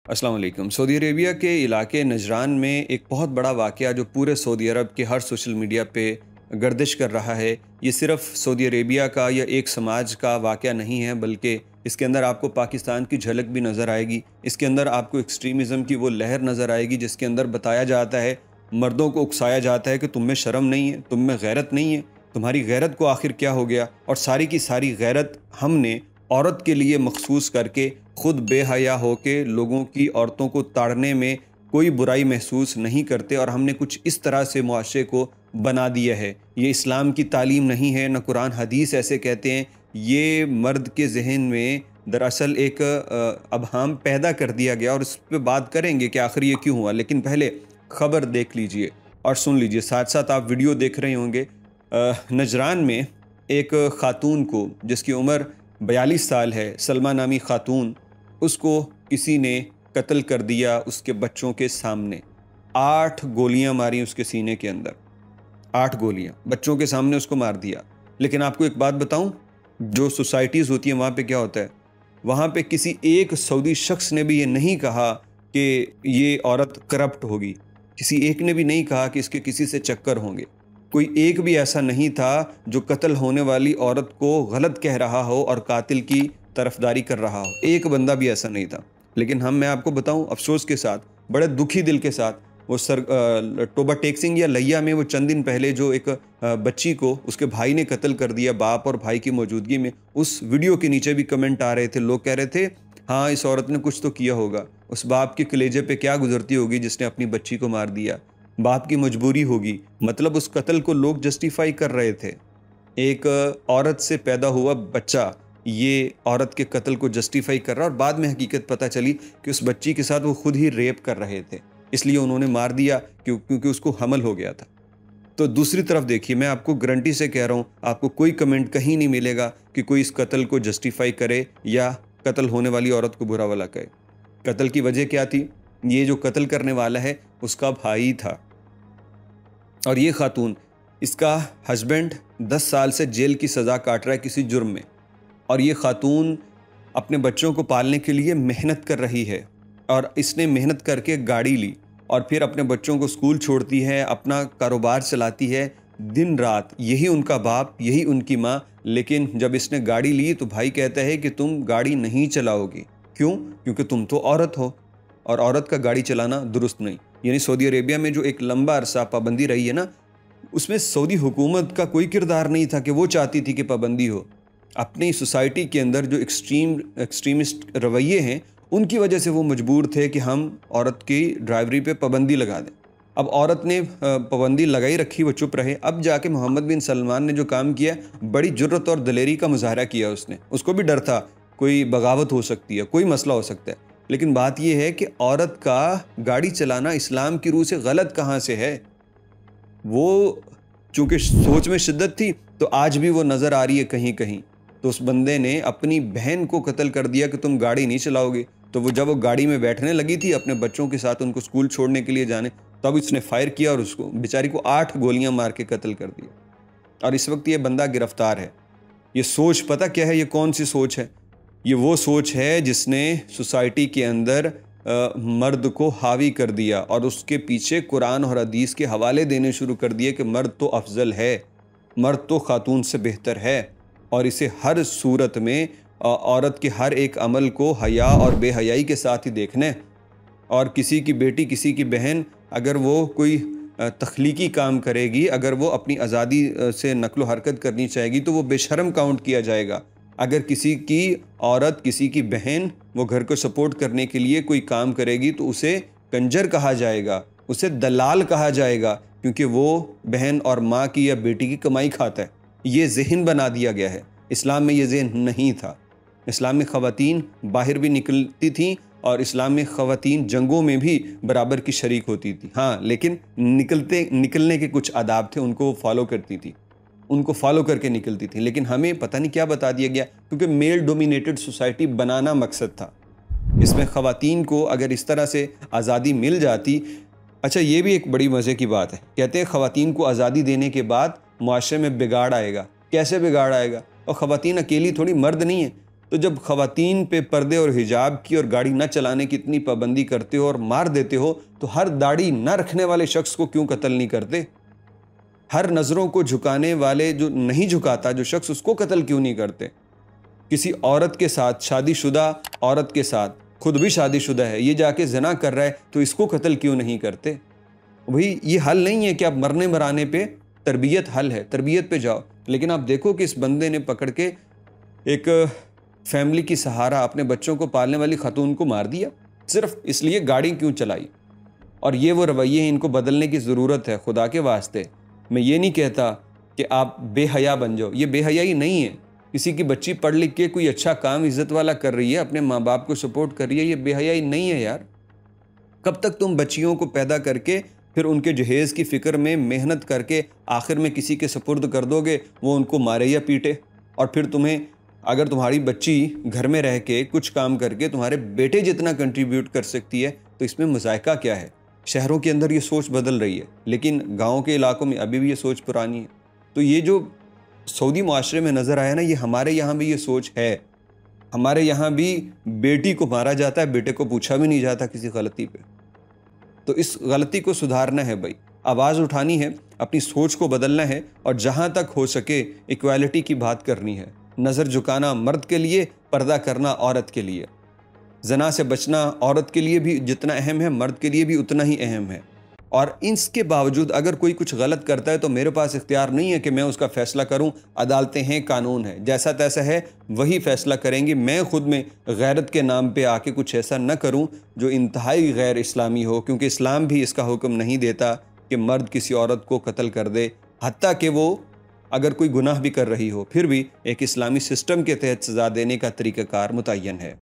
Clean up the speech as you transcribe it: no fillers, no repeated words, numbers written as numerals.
अस्सलाम वालेकुम। Saudi Arabia के इलाके नजरान में एक बहुत बड़ा वाक़या जो पूरे सऊदी अरब के हर सोशल मीडिया पे गर्दिश कर रहा है, ये सिर्फ़ सऊदी अरेबिया का या एक समाज का वाक़या नहीं है, बल्कि इसके अंदर आपको पाकिस्तान की झलक भी नज़र आएगी। इसके अंदर आपको एक्सट्रीमिज़म की वो लहर नज़र आएगी जिसके अंदर बताया जाता है, मर्दों को उकसाया जाता है कि तुम में शर्म नहीं है, तुम में गैरत नहीं है, तुम्हारी गैरत को आखिर क्या हो गया। और सारी की सारी गैरत हमने औरत के लिए मखसूस करके खुद बेहया होके लोगों की औरतों को ताड़ने में कोई बुराई महसूस नहीं करते, और हमने कुछ इस तरह से मुआशरे को बना दिया है। ये इस्लाम की तालीम नहीं है, न कुरान हदीस ऐसे कहते हैं। ये मर्द के जहन में दरअसल एक अबहाम पैदा कर दिया गया, और इस पर बात करेंगे कि आखिर ये क्यों हुआ। लेकिन पहले खबर देख लीजिए और सुन लीजिए, साथ साथ आप वीडियो देख रहे होंगे। नजरान में एक खातून को जिसकी उम्र 42 साल है, सलमा नामी खातून, उसको किसी ने कत्ल कर दिया उसके बच्चों के सामने। 8 गोलियां मारी उसके सीने के अंदर, 8 गोलियां बच्चों के सामने उसको मार दिया। लेकिन आपको एक बात बताऊं, जो सोसाइटीज़ होती हैं वहाँ पे क्या होता है, वहाँ पे किसी एक सऊदी शख्स ने भी ये नहीं कहा कि ये औरत करप्ट होगी, किसी एक ने भी नहीं कहा कि इसके किसी से चक्कर होंगे। कोई एक भी ऐसा नहीं था जो कत्ल होने वाली औरत को गलत कह रहा हो और कातिल की तरफदारी कर रहा हो। एक बंदा भी ऐसा नहीं था। लेकिन मैं आपको बताऊं, अफसोस के साथ, बड़े दुखी दिल के साथ, वो टोबा टेक्सिंग या लैया में वो चंद दिन पहले जो एक बच्ची को उसके भाई ने कत्ल कर दिया, बाप और भाई की मौजूदगी में, उस वीडियो के नीचे भी कमेंट आ रहे थे। लोग कह रहे थे हाँ, इस औरत ने कुछ तो किया होगा, उस बाप के कलेजे पे क्या गुजरती होगी जिसने अपनी बच्ची को मार दिया। बाप की मजबूरी होगी, मतलब उस कत्ल को लोग जस्टिफाई कर रहे थे। एक औरत से पैदा हुआ बच्चा ये औरत के कत्ल को जस्टिफाई कर रहा, और बाद में हकीकत पता चली कि उस बच्ची के साथ वो खुद ही रेप कर रहे थे, इसलिए उन्होंने मार दिया क्योंकि उसको हमल हो गया था। तो दूसरी तरफ देखिए, मैं आपको गारंटी से कह रहा हूँ, आपको कोई कमेंट कहीं नहीं मिलेगा कि कोई इस कत्ल को जस्टिफाई करे या कत्ल होने वाली औरत को बुरा भला कहे। कत्ल की वजह क्या थी? ये जो कत्ल करने वाला है उसका भाई था, और ये खातून, इसका हस्बैंड 10 साल से जेल की सज़ा काट रहा है किसी जुर्म में, और ये खातून अपने बच्चों को पालने के लिए मेहनत कर रही है, और इसने मेहनत करके गाड़ी ली और फिर अपने बच्चों को स्कूल छोड़ती है, अपना कारोबार चलाती है दिन रात। यही उनका बाप, यही उनकी माँ। लेकिन जब इसने गाड़ी ली तो भाई कहता है कि तुम गाड़ी नहीं चलाओगी। क्यों? क्योंकि तुम तो औरत हो, और औरत का गाड़ी चलाना दुरुस्त नहीं। यानी सऊदी अरेबिया में जो एक लंबा अरसा पाबंदी रही है ना, उसमें सऊदी हुकूमत का कोई किरदार नहीं था कि वो चाहती थी कि पाबंदी हो। अपनी सोसाइटी के अंदर जो एक्सट्रीमिस्ट रवैये हैं, उनकी वजह से वो मजबूर थे कि हम औरत की ड्राइवरी पे पाबंदी लगा दें। अब औरत ने पाबंदी लगाई रखी, वो चुप रहे। अब जाके मोहम्मद बिन सलमान ने जो काम किया, बड़ी जुर्रत और दलेरी का मुजाहरा किया उसने। उसको भी डर था कोई बगावत हो सकती है, कोई मसला हो सकता है। लेकिन बात यह है कि औरत का गाड़ी चलाना इस्लाम की रूह से गलत कहाँ से है? वो चूँकि सोच में शिद्दत थी, तो आज भी वो नज़र आ रही है कहीं कहीं। तो उस बंदे ने अपनी बहन को कत्ल कर दिया कि तुम गाड़ी नहीं चलाओगे। तो जब वो गाड़ी में बैठने लगी थी अपने बच्चों के साथ उनको स्कूल छोड़ने के लिए जाने, तब इसने फायर किया और उसको बेचारी को 8 गोलियां मार के कत्ल कर दिया। और इस वक्त ये बंदा गिरफ्तार है। ये सोच पता क्या है? ये कौन सी सोच है? ये वो सोच है जिसने सोसाइटी के अंदर मर्द को हावी कर दिया, और उसके पीछे कुरान और हदीस के हवाले देने शुरू कर दिए कि मर्द तो अफजल है, मर्द तो खातून से बेहतर है, और इसे हर सूरत में औरत के हर एक अमल को हया और बेहयाई के साथ ही देखना है। और किसी की बेटी, किसी की बहन, अगर वो कोई तख्लीकी काम करेगी, अगर वो अपनी आज़ादी से नकलो हरकत करनी चाहेगी, तो वो बेशर्म काउंट किया जाएगा। अगर किसी की औरत, किसी की बहन, वो घर को सपोर्ट करने के लिए कोई काम करेगी, तो उसे कंजर कहा जाएगा, उसे दलाल कहा जाएगा, क्योंकि वो बहन और माँ की या बेटी की कमाई खाता है। ये जहन बना दिया गया है। इस्लाम में ये जहन नहीं था। इस्लाम में ख़वातीन बाहर भी निकलती थीं, और इस्लाम में ख़वातीन जंगों में भी बराबर की शरीक होती थी। हाँ, लेकिन निकलने के कुछ आदाब थे, उनको फॉलो करती थी, उनको फॉलो करके निकलती थी। लेकिन हमें पता नहीं क्या बता दिया गया, क्योंकि मेल डोमिनेटेड सोसाइटी बनाना मकसद था। इसमें ख़वातीन को अगर इस तरह से आज़ादी मिल जाती। अच्छा, ये भी एक बड़ी मज़े की बात है। कहते हैं ख़वातीन को आज़ादी देने के बाद मुआशरे में बिगाड़ आएगा। कैसे बिगाड़ आएगा? और ख़वातीन अकेली थोड़ी, मर्द नहीं है। तो जब ख़वातीन पे पर्दे और हिजाब की और गाड़ी न चलाने की इतनी पाबंदी करते हो और मार देते हो, तो हर दाढ़ी न रखने वाले शख्स को क्यों कत्ल नहीं करते? हर नज़रों को झुकाने वाले जो नहीं झुकाता जो शख्स, उसको कत्ल क्यों नहीं करते? किसी औरत के साथ, शादीशुदा औरत के साथ, खुद भी शादीशुदा है, ये जाके ज़िना कर रहा है, तो इसको कत्ल क्यों नहीं करते? भाई ये हल नहीं है कि आप मरने मराने पे तरबियत हल है, तरबियत पे जाओ। लेकिन आप देखो कि इस बंदे ने पकड़ के एक फैमिली की सहारा, अपने बच्चों को पालने वाली खातून को मार दिया, सिर्फ इसलिए गाड़ी क्यों चलाई। और ये वो रवैये हैं, इनको बदलने की ज़रूरत है। खुदा के वास्ते मैं ये नहीं कहता कि आप बेहया बन जाओ, ये बेहयाई नहीं है। किसी की बच्ची पढ़ लिख के कोई अच्छा काम इज़्ज़त वाला कर रही है, अपने माँ बाप को सपोर्ट कर रही है, ये बेहयाई नहीं है यार। कब तक तुम बच्चियों को पैदा करके फिर उनके जहेज़ की फ़िक्र में मेहनत करके आखिर में किसी के सुपुर्द कर दोगे, वो उनको मारे या पीटे। और फिर तुम्हें, अगर तुम्हारी बच्ची घर में रह के कुछ काम करके तुम्हारे बेटे जितना कंट्रीब्यूट कर सकती है, तो इसमें मज़ायका क्या है? शहरों के अंदर ये सोच बदल रही है, लेकिन गाँव के इलाकों में अभी भी ये सोच पुरानी है। तो ये जो सऊदी मुआशरे में नज़र आया ना, ये हमारे यहाँ भी ये सोच है। हमारे यहाँ भी बेटी को मारा जाता है, बेटे को पूछा भी नहीं जाता किसी गलती पे। तो इस गलती को सुधारना है भाई, आवाज़ उठानी है, अपनी सोच को बदलना है, और जहाँ तक हो सके इक्वालिटी की बात करनी है। नज़र झुकाना मर्द के लिए, पर्दा करना औरत के लिए। ज़ना से बचना औरत के लिए भी जितना अहम है, मर्द के लिए भी उतना ही अहम है। और इसके बावजूद अगर कोई कुछ गलत करता है, तो मेरे पास इख्तियार नहीं है कि मैं उसका फ़ैसला करूं। अदालतें हैं, कानून है, जैसा तैसा है वही फ़ैसला करेंगी। मैं खुद में गैरत के नाम पे आके कुछ ऐसा न करूं जो इंतहाई गैर इस्लामी हो, क्योंकि इस्लाम भी इसका हुक्म नहीं देता कि मर्द किसी औरत को कत्ल कर दे। हत्ता कि वो अगर कोई गुनाह भी कर रही हो, फिर भी एक इस्लामी सिस्टम के तहत सज़ा देने का तरीक़ाकार मुतय्यन है।